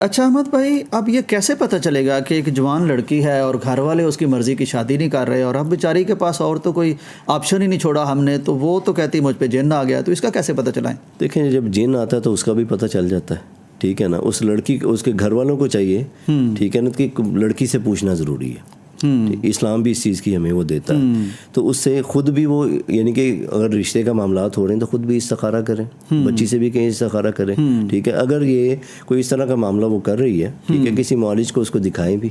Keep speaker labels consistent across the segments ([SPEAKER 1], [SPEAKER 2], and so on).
[SPEAKER 1] اچھا احمد بھائی، اب یہ کیسے پتہ چلے گا کہ ایک جوان لڑکی ہے اور گھر والے اس کی مرضی کی شادی نہیں کر رہے، اور اب بیچاری کے پاس اور تو کوئی آپشن ہی نہیں چھوڑا ہم نے، تو وہ تو کہتی مجھ پہ جن آ گیا، تو اس کا کیسے پتہ چلائیں؟
[SPEAKER 2] دیکھیں، جب جن آتا ہے تو اس کا بھی پتہ چل جاتا ہے، ٹھیک ہے نا. اس لڑکی اس کے گھر والوں کو چاہیے، ٹھیک ہے نا، کہ لڑکی سے پوچھنا ضروری ہے. اسلام بھی اس چیز کی ہمیں وہ دیتا ہے. تو اس سے خود بھی وہ، یعنی کہ اگر رشتے کا معاملات ہو رہے ہیں تو خود بھی استخارہ کریں، بچی سے بھی کہیں استخارہ کریں، ٹھیک ہے. اگر یہ کوئی اس طرح کا معاملہ وہ کر رہی ہے، ٹھیک ہے، کسی معالج کو اس کو دکھائیں بھی،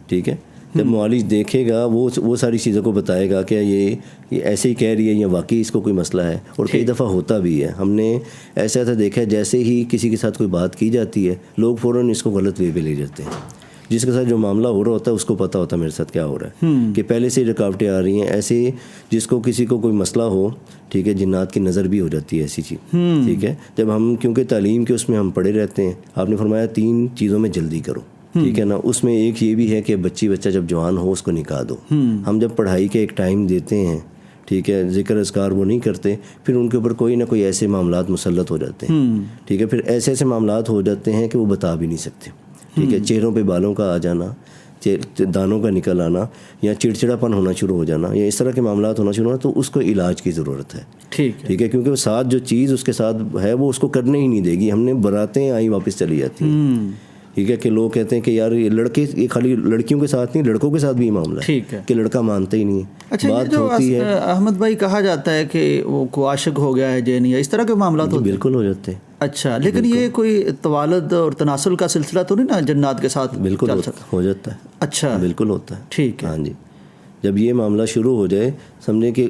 [SPEAKER 2] ٹھیک ہے. جب معالج دیکھے گا وہ ساری چیزوں کو بتائے گا کہ یہ ایسے ہی کہہ رہی ہے یا واقعی اس کو کوئی مسئلہ ہے. اور کئی دفعہ ہوتا بھی ہے، ہم نے ایسا دیکھا ہے، جیسے ہی کسی کے ساتھ کوئی بات کی جاتی ہے لوگ فوراً اس کو غلط وے پہ لے جاتے ہیں. جس کے ساتھ جو معاملہ ہو رہا ہوتا ہے اس کو پتہ ہوتا ہے میرے ساتھ کیا ہو رہا ہے، کہ پہلے سے رکاوٹیں آ رہی ہیں. ایسے جس کو کسی کو کوئی مسئلہ ہو، ٹھیک ہے، جنات کی نظر بھی ہو جاتی ہے ایسی چیز، ٹھیک ہے. جب ہم، کیونکہ تعلیم کے اس میں ہم پڑے رہتے ہیں، آپ نے فرمایا 3 چیزوں میں جلدی کرو، ٹھیک ہے نا. اس میں ایک یہ بھی ہے کہ بچہ جب جوان ہو اس کو نکاح دو. ہم جب پڑھائی کے ایک ٹائم دیتے ہیں، ٹھیک ہے، ذکر اذکار وہ نہیں کرتے، پھر ان کے اوپر کوئی نہ کوئی ایسے معاملات مسلط ہو جاتے ہیں، ٹھیک ہے. پھر ایسے معاملات ہو جاتے ہیں کہ وہ بتا بھی نہیں سکتے، ٹھیک ہے. چہروں پہ بالوں کا آ جانا، دانوں کا نکل آنا، یا چڑچڑاپن ہونا شروع ہو جانا، یا اس طرح کے معاملات ہونا شروع ہونا، تو اس کو علاج کی ضرورت ہے، ٹھیک ہے. کیونکہ وہ ساتھ جو چیز اس کے ساتھ ہے وہ اس کو کرنے ہی نہیں دے گی. ہم نے باراتیں آئی واپس چلی جاتی ہیں، ٹھیک ہے، کہ لوگ کہتے ہیں کہ یار یہ لڑکے، یہ خالی لڑکیوں کے ساتھ نہیں، لڑکوں کے ساتھ بھی یہ معاملہ ہے کہ لڑکا مانتا ہی نہیں ہے.
[SPEAKER 1] اچھا، بات ہوتی ہے احمد بھائی، کہا جاتا ہے کہ وہ کو عاشق ہو گیا ہے جین، یا اس طرح کے معاملات ہوتے ہیں.
[SPEAKER 2] بالکل ہو جاتے ہیں.
[SPEAKER 1] اچھا، لیکن یہ کوئی توالد اور تناسل کا سلسلہ تو نہیں نا جنات کے ساتھ؟
[SPEAKER 2] بالکل ہو جاتا ہے.
[SPEAKER 1] اچھا،
[SPEAKER 2] بالکل ہوتا ہے.
[SPEAKER 1] ٹھیک ہے.
[SPEAKER 2] ہاں جی. جب یہ معاملہ شروع ہو جائے، سمجھیں کہ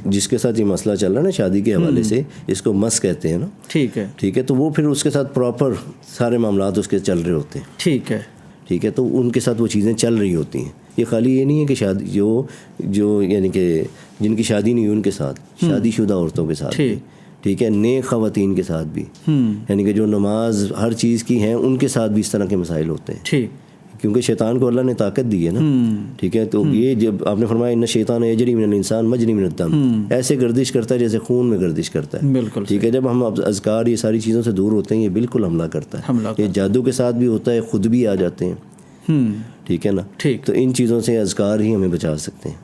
[SPEAKER 2] جس کے ساتھ یہ مسئلہ چل رہا ہے نا شادی کے حوالے سے، اس کو مس کہتے ہیں نا، ٹھیک ہے، ٹھیک ہے. تو وہ پھر اس کے ساتھ پراپر سارے معاملات اس کے چل رہے ہوتے ہیں،
[SPEAKER 1] ٹھیک ہے،
[SPEAKER 2] ٹھیک ہے. تو ان کے ساتھ وہ چیزیں چل رہی ہوتی ہیں. یہ خالی یہ نہیں ہے کہ شادی جو یعنی کہ جن کی شادی نہیں ہوئی ان کے ساتھ، شادی شدہ عورتوں کے ساتھ بھی، ٹھیک ہے، نیک خواتین کے ساتھ بھی، یعنی کہ جو نماز ہر چیز کی ہیں ان کے ساتھ بھی اس طرح کے مسائل ہوتے ہیں، ٹھیک. کیونکہ شیطان کو اللہ نے طاقت دی ہے نا، ٹھیک ہے. تو یہ جب آپ نے فرمایا ان شیطان یجری من الانسان مجری من الدم، ایسے گردش کرتا ہے جیسے خون میں گردش کرتا ہے، بالکل، ٹھیک ہے. جب ہم اذکار یہ ساری چیزوں سے دور ہوتے ہیں یہ بالکل حملہ کرتا ہے. یہ جادو کے ساتھ بھی ہوتا ہے، خود بھی آ جاتے ہیں، ٹھیک ہے نا. تو ان چیزوں سے اذکار ہی ہمیں بچا سکتے ہیں.